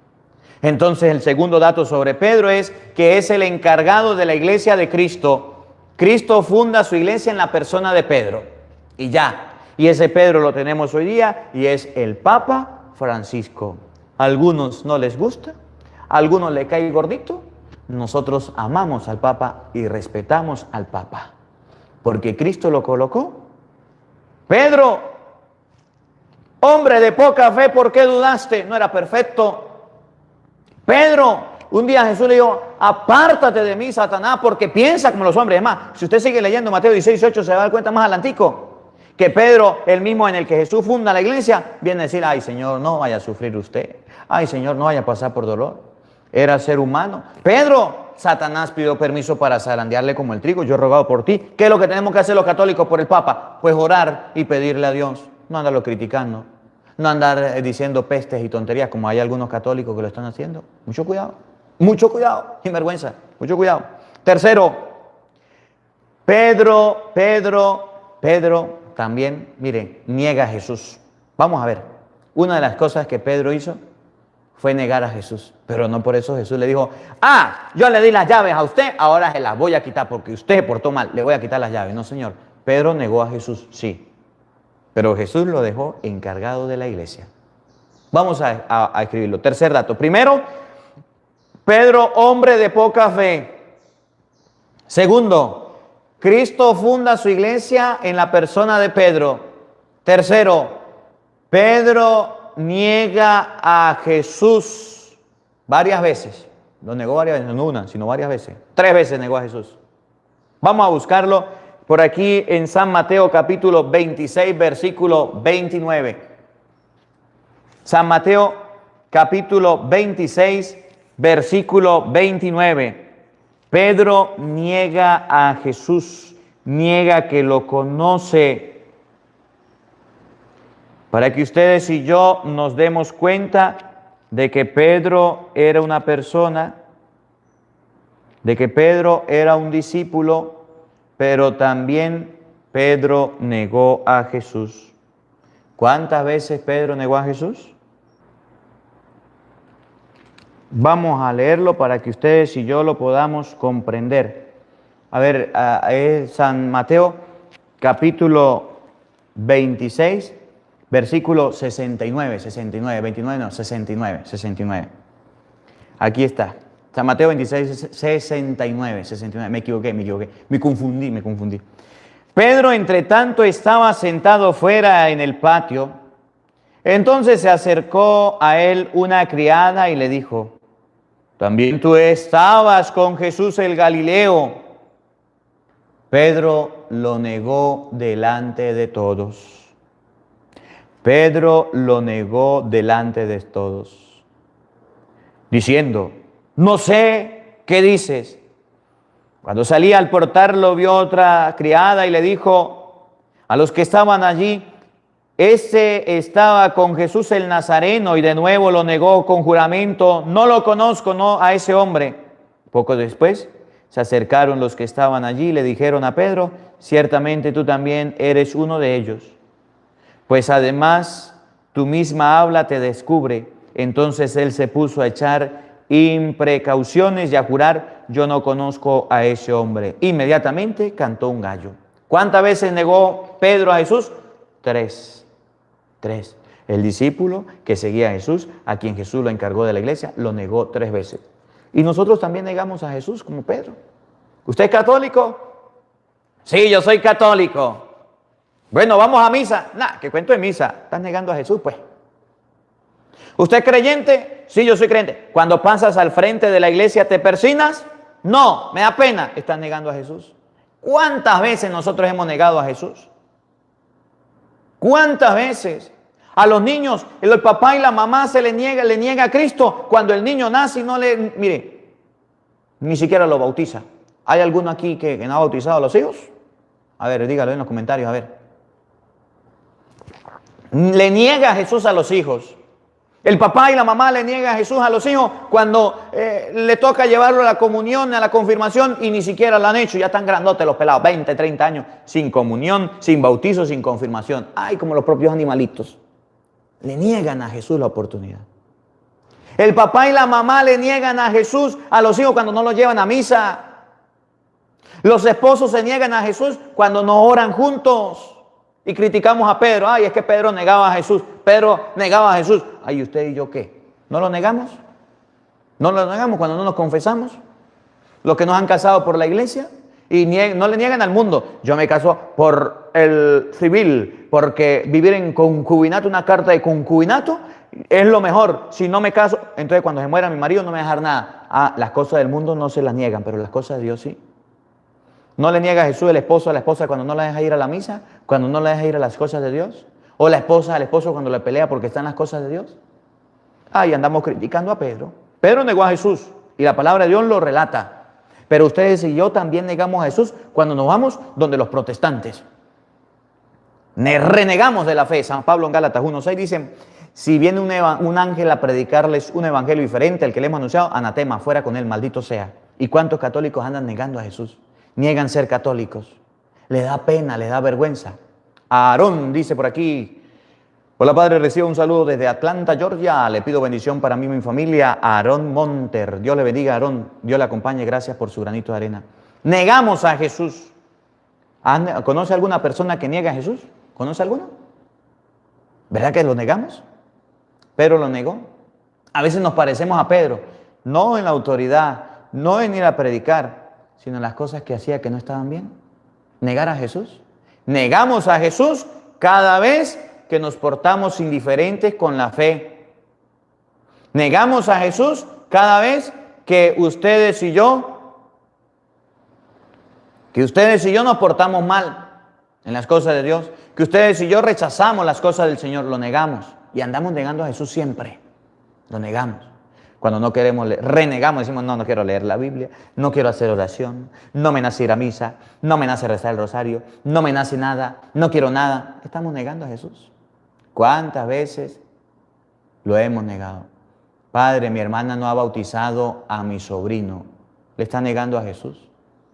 Entonces el segundo dato sobre Pedro es que es el encargado de la iglesia de Cristo. Cristo funda su iglesia en la persona de Pedro. Y ya. Y ese Pedro lo tenemos hoy día y es el Papa Francisco. A algunos no les gusta, a algunos le cae gordito. Nosotros amamos al Papa y respetamos al Papa, porque Cristo lo colocó. Pedro, hombre de poca fe, ¿por qué dudaste? No era perfecto. Pedro, un día Jesús le dijo, apártate de mí, Satanás, porque piensa como los hombres. Es más, si usted sigue leyendo Mateo 16:8, se va a dar cuenta más adelantico que Pedro, el mismo en el que Jesús funda la iglesia, viene a decir, ay Señor, no vaya a sufrir usted. Ay Señor, no vaya a pasar por dolor. Era ser humano. Pedro, Satanás pidió permiso para zarandearle como el trigo. Yo he rogado por ti. ¿Qué es lo que tenemos que hacer los católicos por el Papa? Pues orar y pedirle a Dios. No andarlo criticando. No andar diciendo pestes y tonterías como hay algunos católicos que lo están haciendo. Mucho cuidado, sin vergüenza. Mucho cuidado. Tercero, Pedro también, miren, niega a Jesús. Vamos a ver, una de las cosas que Pedro hizo fue negar a Jesús, pero no por eso Jesús le dijo, yo le di las llaves a usted, ahora se las voy a quitar porque usted se portó mal, le voy a quitar las llaves. No, Señor, Pedro negó a Jesús, sí, pero Jesús lo dejó encargado de la iglesia. Vamos a escribirlo. Tercer dato. Primero, Pedro, hombre de poca fe. Segundo, Cristo funda su iglesia en la persona de Pedro. Tercero, Pedro niega a Jesús varias veces. Lo negó varias veces, no una, sino varias veces. 3 veces negó a Jesús. Vamos a buscarlo por aquí en San Mateo capítulo 26, versículo 29. San Mateo capítulo 26, versículo 29. Pedro niega a Jesús, niega que lo conoce. Para que ustedes y yo nos demos cuenta de que Pedro era una persona, de que Pedro era un discípulo, pero también Pedro negó a Jesús. ¿Cuántas veces Pedro negó a Jesús? Vamos a leerlo para que ustedes y yo lo podamos comprender. A ver, es San Mateo capítulo 26, versículo 69, 29 no, 69. Aquí está. San Mateo 26, 69. Me equivoqué. Me confundí. Pedro, entre tanto, estaba sentado fuera en el patio. Entonces se acercó a él una criada y le dijo, ¿también tú estabas con Jesús el Galileo? Pedro lo negó delante de todos. Diciendo, no sé qué dices. Cuando salía al portal lo vio otra criada y le dijo a los que estaban allí, ese estaba con Jesús el Nazareno, y de nuevo lo negó con juramento, no lo conozco, no a ese hombre. Poco después Se acercaron los que estaban allí y le dijeron a Pedro: ciertamente tú también eres uno de ellos, pues además tu misma habla te descubre. Entonces él se puso a echar imprecauciones y a jurar: yo no conozco a ese hombre. Inmediatamente cantó un gallo. ¿Cuántas veces negó Pedro a Jesús? 3. El discípulo que seguía a Jesús, a quien Jesús lo encargó de la iglesia, lo negó 3 veces. Y nosotros también negamos a Jesús como Pedro. ¿Usted es católico? Sí, yo soy católico. Bueno, vamos a misa. Nah, ¿qué cuento de misa? Estás negando a Jesús, pues. ¿Usted es creyente? Sí, yo soy creyente. Cuando pasas al frente de la iglesia, ¿te persignas? No, me da pena. Estás negando a Jesús. ¿Cuántas veces nosotros hemos negado a Jesús? ¿Cuántas veces? A los niños, el papá y la mamá le niega a Cristo cuando el niño nace y no mire, ni siquiera lo bautiza. ¿Hay alguno aquí que no ha bautizado a los hijos? A ver, dígalo en los comentarios, a ver. Le niega a Jesús a los hijos. El papá y la mamá le niegan a Jesús a los hijos cuando le toca llevarlo a la comunión, a la confirmación, y ni siquiera lo han hecho. Ya están grandotes los pelados, 20, 30 años, sin comunión, sin bautizo, sin confirmación. Ay, como los propios animalitos. Le niegan a Jesús la oportunidad. El papá y la mamá le niegan a Jesús a los hijos cuando no los llevan a misa. Los esposos se niegan a Jesús cuando no oran juntos. Y criticamos a Pedro. Ay, es que Pedro negaba a Jesús. Pedro negaba a Jesús. Ay, ¿usted y yo qué? ¿No lo negamos? ¿No lo negamos cuando no nos confesamos? Los que nos han casado por la iglesia y no le niegan al mundo. Yo me caso por el civil, porque vivir en concubinato, una carta de concubinato, es lo mejor. Si no me caso, entonces cuando se muera mi marido no me va a dejar nada. Ah, las cosas del mundo no se las niegan, pero las cosas de Dios sí. ¿No le niega a Jesús el esposo a la esposa cuando no la deja ir a la misa? ¿Cuando no la deja ir a las cosas de Dios? ¿O la esposa al esposo cuando le pelea porque están las cosas de Dios? Ahí andamos criticando a Pedro. Pedro negó a Jesús y la palabra de Dios lo relata. Pero ustedes y yo también negamos a Jesús cuando nos vamos donde los protestantes. Renegamos de la fe. San Pablo en Gálatas 1:6 dice: si viene un ángel a predicarles un evangelio diferente al que le hemos anunciado, anatema, fuera con él, maldito sea. ¿Y cuántos católicos andan negando a Jesús? Niegan ser católicos. Les da pena, les da vergüenza. Aarón dice por aquí: hola padre, recibo un saludo desde Atlanta, Georgia. Le pido bendición para mí y mi familia. Aarón Monter. Dios le bendiga, Aarón. Dios le acompañe. Gracias por su granito de arena. Negamos a Jesús. ¿Conoce alguna persona que niega a Jesús? ¿Conoce alguno? ¿Verdad que lo negamos? Pedro lo negó. A veces nos parecemos a Pedro. No en la autoridad, no en ir a predicar, sino en las cosas que hacía que no estaban bien. Negar a Jesús. Negamos a Jesús cada vez que nos portamos indiferentes con la fe. Negamos a Jesús cada vez que ustedes y yo nos portamos mal en las cosas de Dios, que ustedes y yo rechazamos las cosas del Señor, lo negamos y andamos negando a Jesús siempre. Lo negamos. Cuando no queremos leer, renegamos, decimos: no quiero leer la Biblia, no quiero hacer oración, no me nace ir a misa, no me nace rezar el rosario, no me nace nada, no quiero nada. Estamos negando a Jesús. ¿Cuántas veces lo hemos negado? Padre, mi hermana no ha bautizado a mi sobrino. ¿Le está negando a Jesús?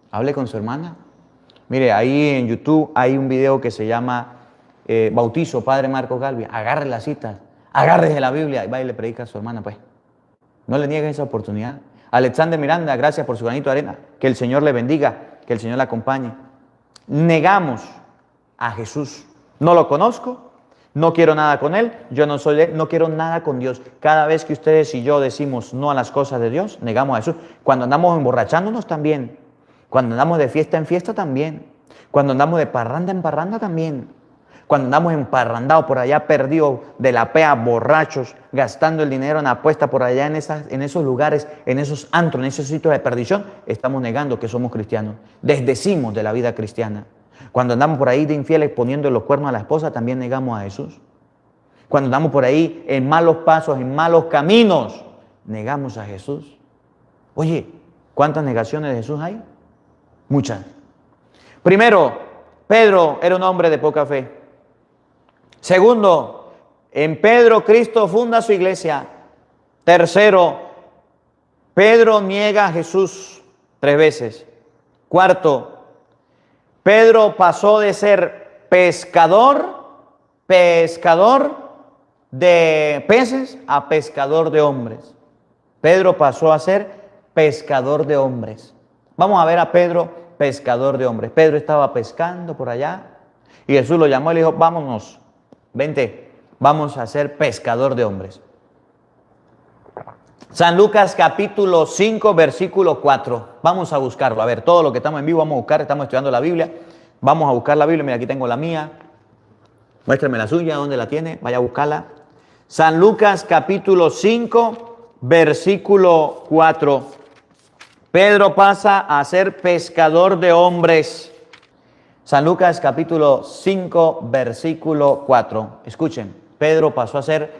Hable con su hermana. Mire, ahí en YouTube hay un video que se llama Bautizo, Padre Marcos Galvez. Agarre las citas, agárrese la Biblia y va y le predica a su hermana, pues. No le niegue esa oportunidad. Alexander Miranda, gracias por su granito de arena. Que el Señor le bendiga, que el Señor le acompañe. Negamos a Jesús. No lo conozco, no quiero nada con Él, yo no soy de Él, no quiero nada con Dios. Cada vez que ustedes y yo decimos no a las cosas de Dios, negamos a Jesús. Cuando andamos emborrachándonos también. Cuando andamos de fiesta en fiesta también. Cuando andamos de parranda en parranda también. Cuando andamos emparrandados por allá, perdidos de la pea, borrachos, gastando el dinero en apuesta por allá en esos lugares, en esos antros, en esos sitios de perdición, estamos negando que somos cristianos. Desdecimos de la vida cristiana. Cuando andamos por ahí de infieles poniendo los cuernos a la esposa, también negamos a Jesús. Cuando andamos por ahí en malos pasos, en malos caminos, negamos a Jesús. Oye, ¿cuántas negaciones de Jesús hay? Muchas. Primero, Pedro era un hombre de poca fe. Segundo, en Pedro Cristo funda su iglesia. Tercero, Pedro niega a Jesús 3 veces. Cuarto, Pedro pasó de ser pescador de peces a pescador de hombres. Pedro pasó a ser pescador de hombres. Vamos a ver a Pedro, pescador de hombres. Pedro estaba pescando por allá y Jesús lo llamó y le dijo, vámonos, vente, vamos a ser pescador de hombres. San Lucas capítulo 5, versículo 4. Vamos a buscarlo. A ver, todo lo que estamos en vivo vamos a buscar, estamos estudiando la Biblia. Vamos a buscar la Biblia, mira, aquí tengo la mía. Muéstrame la suya, ¿dónde la tiene? Vaya a buscarla. San Lucas capítulo 5, versículo 4. Pedro pasa a ser pescador de hombres. San Lucas capítulo 5, versículo 4. Escuchen, Pedro pasó a ser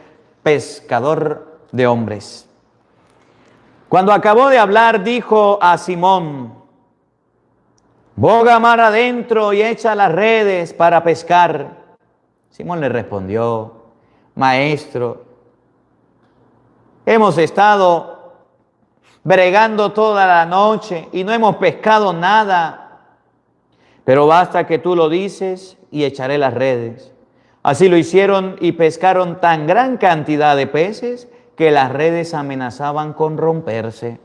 pescador de hombres. Cuando acabó de hablar, dijo a Simón, boga mar adentro y echa las redes para pescar. Simón le respondió, maestro, hemos estado bregando toda la noche y no hemos pescado nada, pero basta que tú lo dices y echaré las redes. Así lo hicieron y pescaron tan gran cantidad de peces que las redes amenazaban con romperse.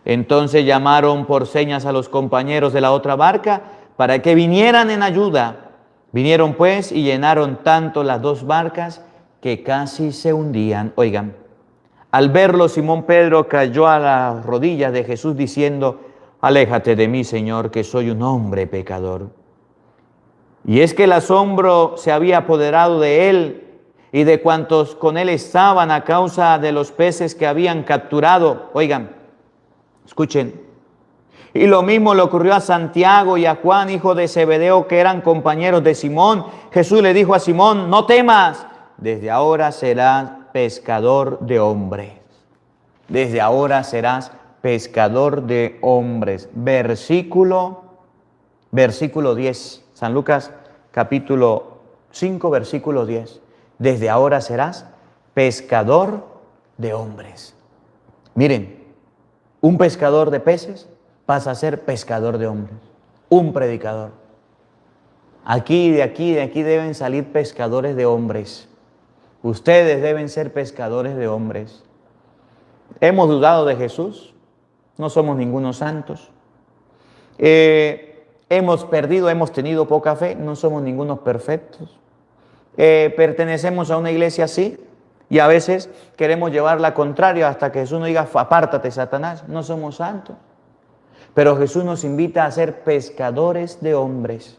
Entonces llamaron por señas a los compañeros de la otra barca para que vinieran en ayuda. Vinieron pues y llenaron tanto las 2 barcas que casi se hundían. Oigan, al verlo Simón Pedro cayó a las rodillas de Jesús diciendo, aléjate de mí, Señor, que soy un hombre pecador. Y es que el asombro se había apoderado de él y de cuantos con él estaban a causa de los peces que habían capturado. Oigan, escuchen. Y lo mismo le ocurrió a Santiago y a Juan, hijo de Zebedeo, que eran compañeros de Simón. Jesús le dijo a Simón, no temas, desde ahora serás pescador de hombres. Desde ahora serás pescador de hombres. Versículo 10. San Lucas capítulo 5, versículo 10. Desde ahora serás pescador de hombres. Miren, un pescador de peces pasa a ser pescador de hombres. Un predicador. De aquí deben salir pescadores de hombres. Ustedes deben ser pescadores de hombres. ¿Hemos dudado de Jesús? No somos ningunos santos. Hemos tenido poca fe, no somos ningunos perfectos. Pertenecemos a una iglesia así y a veces queremos llevar la contraria hasta que Jesús nos diga, apártate, Satanás. No somos santos. Pero Jesús nos invita a ser pescadores de hombres.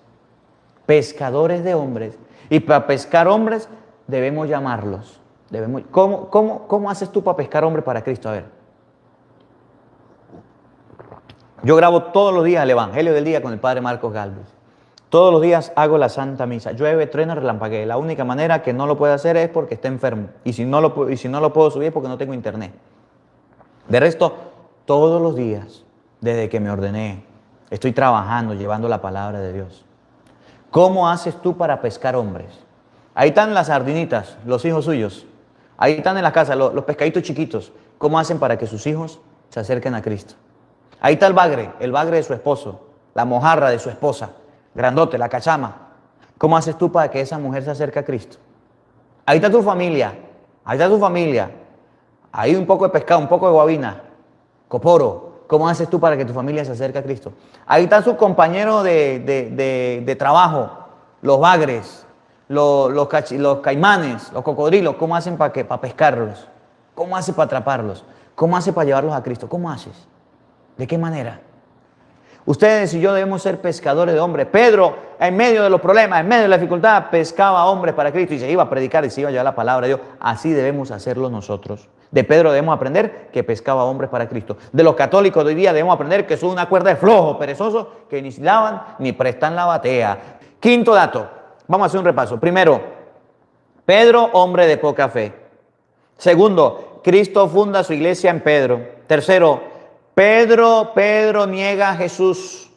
Pescadores de hombres. Y para pescar hombres debemos llamarlos. ¿Cómo haces tú para pescar hombres para Cristo? A ver. Yo grabo todos los días el Evangelio del Día con el Padre Marcos Galvez. Todos los días hago la Santa Misa. Llueve, truena, relampaguee. La única manera que no lo puedo hacer es porque está enfermo. Y si no lo puedo subir es porque no tengo internet. De resto, todos los días, desde que me ordené, estoy trabajando, llevando la palabra de Dios. ¿Cómo haces tú para pescar hombres? Ahí están las sardinitas, los hijos suyos. Ahí están en las casas, los pescaditos chiquitos. ¿Cómo hacen para que sus hijos se acerquen a Cristo? Ahí está el bagre de su esposo, la mojarra de su esposa. Grandote, la cachama. ¿Cómo haces tú para que esa mujer se acerque a Cristo? Ahí está tu familia. Ahí un poco de pescado, un poco de guabina, coporo. ¿Cómo haces tú para que tu familia se acerque a Cristo? Ahí están sus compañeros de trabajo, los bagres, los caimanes, los cocodrilos. ¿Cómo hacen para pescarlos? ¿Cómo haces para atraparlos? ¿Cómo haces para llevarlos a Cristo? ¿Cómo haces? ¿De qué manera? Ustedes y yo debemos ser pescadores de hombres. Pedro, en medio de los problemas, en medio de la dificultad, pescaba hombres para Cristo y se iba a predicar y se iba a llevar la palabra de Dios. Así debemos hacerlo nosotros. De Pedro debemos aprender que pescaba hombres para Cristo. De los católicos de hoy día debemos aprender que son una cuerda de flojos, perezosos, que ni lavan ni prestan la batea. Quinto dato. Vamos a hacer un repaso. Primero, Pedro, hombre de poca fe. Segundo, Cristo funda su iglesia en Pedro. Tercero, Pedro niega a Jesús.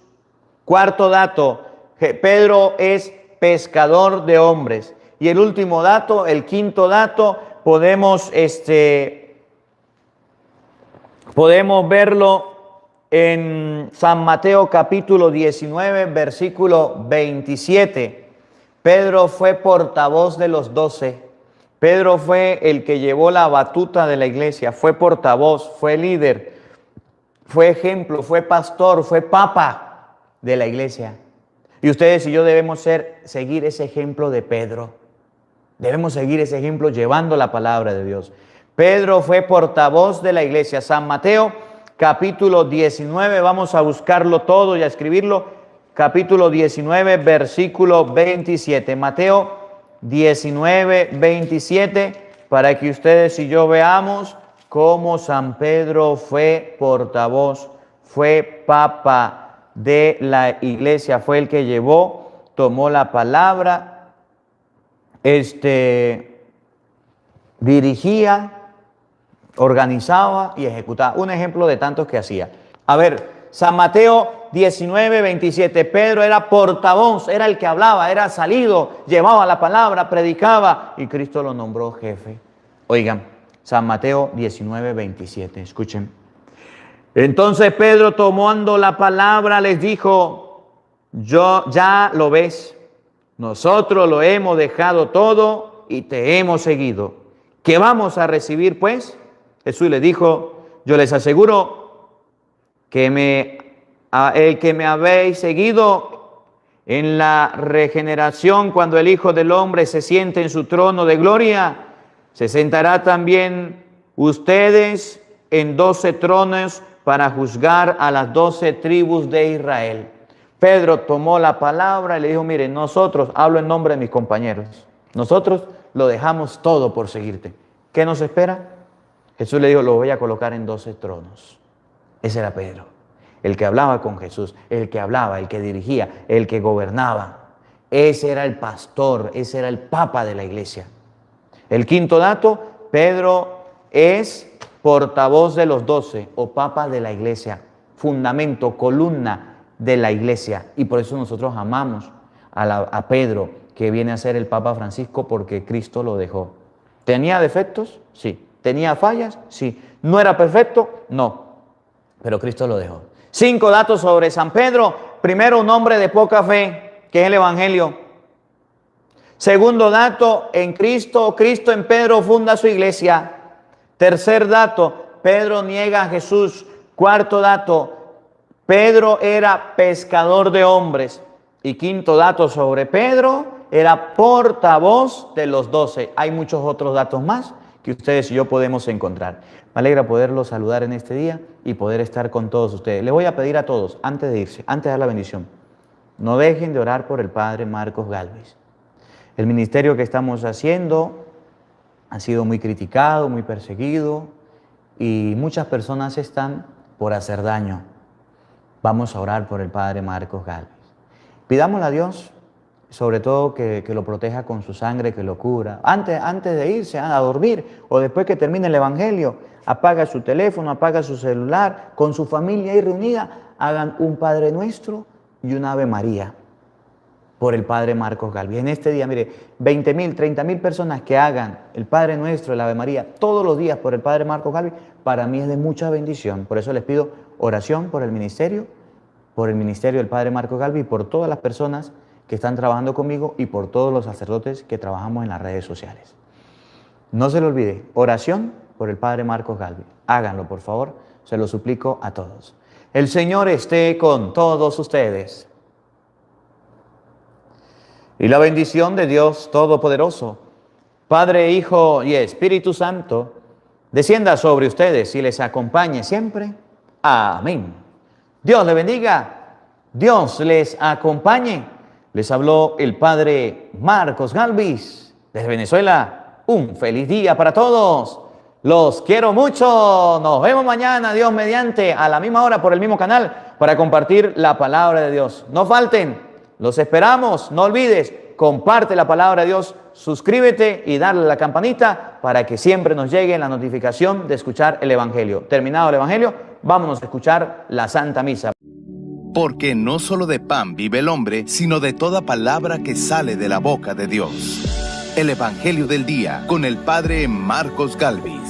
Cuarto dato, Pedro es pescador de hombres. Y el último dato, el quinto dato, podemos verlo en San Mateo capítulo 19, versículo 27. Pedro fue portavoz de los 12. Pedro fue el que llevó la batuta de la iglesia, fue portavoz, fue líder, fue ejemplo, fue pastor, fue papa de la iglesia. Y ustedes y yo debemos seguir ese ejemplo de Pedro. Debemos seguir ese ejemplo llevando la palabra de Dios. Pedro fue portavoz de la iglesia. San Mateo capítulo 19, vamos a buscarlo todo y a escribirlo. Capítulo 19, versículo 27. Mateo 19, 27, para que ustedes y yo veamos cómo San Pedro fue portavoz, fue papa de la iglesia, fue el que tomó la palabra, dirigía, organizaba y ejecutaba. Un ejemplo de tantos que hacía. A ver, San Mateo 19, 27. Pedro era portavoz, era el que hablaba, era salido, llevaba la palabra, predicaba y Cristo lo nombró jefe. Oigan, San Mateo 19, 27. Escuchen. Entonces Pedro, tomando la palabra, les dijo: ya lo ves, nosotros lo hemos dejado todo y te hemos seguido. ¿Qué vamos a recibir, pues? Jesús les dijo: yo les aseguro que el que me habéis seguido en la regeneración, cuando el Hijo del Hombre se siente en su trono de gloria, se sentará también ustedes en 12 tronos para juzgar a las 12 tribus de Israel. Pedro tomó la palabra y le dijo: miren, nosotros, hablo en nombre de mis compañeros, nosotros lo dejamos todo por seguirte. ¿Qué nos espera? Jesús le dijo: lo voy a colocar en 12 tronos. Ese era Pedro, el que hablaba con Jesús, el que hablaba, el que dirigía, el que gobernaba. Ese era el pastor, ese era el papa de la iglesia. El quinto dato: Pedro es portavoz de los 12 o papa de la iglesia, fundamento, columna de la iglesia. Y por eso nosotros amamos a Pedro, que viene a ser el Papa Francisco, porque Cristo lo dejó. ¿Tenía defectos? Sí. ¿Tenía fallas? Sí. ¿No era perfecto? No. Pero Cristo lo dejó. 5 datos sobre San Pedro. Primero, un hombre de poca fe, que es el Evangelio. Segundo dato, en Cristo en Pedro funda su iglesia. Tercer dato, Pedro niega a Jesús. Cuarto dato, Pedro era pescador de hombres. Y quinto dato sobre Pedro, era portavoz de los 12. Hay muchos otros datos más que ustedes y yo podemos encontrar. Me alegra poderlos saludar en este día y poder estar con todos ustedes. Les voy a pedir a todos, antes de irse, antes de dar la bendición, no dejen de orar por el Padre Marcos Gálvez. El ministerio que estamos haciendo ha sido muy criticado, muy perseguido, y muchas personas están por hacer daño. Vamos a orar por el Padre Marcos Gálvez. Pidámosle a Dios, sobre todo que lo proteja con su sangre, que lo cubra. Antes de irse a dormir o después que termine el Evangelio, apaga su teléfono, apaga su celular, con su familia ahí reunida, hagan un Padre Nuestro y un Ave María por el Padre Marcos Gálvez. En este día, mire, 20,000, 30,000 personas que hagan el Padre Nuestro, el Ave María, todos los días por el Padre Marcos Gálvez, para mí es de mucha bendición. Por eso les pido oración por el ministerio del Padre Marcos Gálvez y por todas las personas que están trabajando conmigo y por todos los sacerdotes que trabajamos en las redes sociales. No se lo olvide, oración por el Padre Marcos Gálvez. Háganlo, por favor, se lo suplico a todos. El Señor esté con todos ustedes. Y la bendición de Dios Todopoderoso, Padre, Hijo y Espíritu Santo, descienda sobre ustedes y les acompañe siempre. Amén. Dios les bendiga, Dios les acompañe. Les habló el Padre Marcos Gálvez desde Venezuela. Un feliz día para todos. Los quiero mucho. Nos vemos mañana, Dios mediante, a la misma hora por el mismo canal para compartir la palabra de Dios. No falten, los esperamos. No olvides, comparte la palabra de Dios, suscríbete y dale a la campanita para que siempre nos llegue la notificación de escuchar el Evangelio. Terminado el Evangelio, vámonos a escuchar la Santa Misa. Porque no solo de pan vive el hombre, sino de toda palabra que sale de la boca de Dios. El Evangelio del Día con el Padre Marcos Gálvez.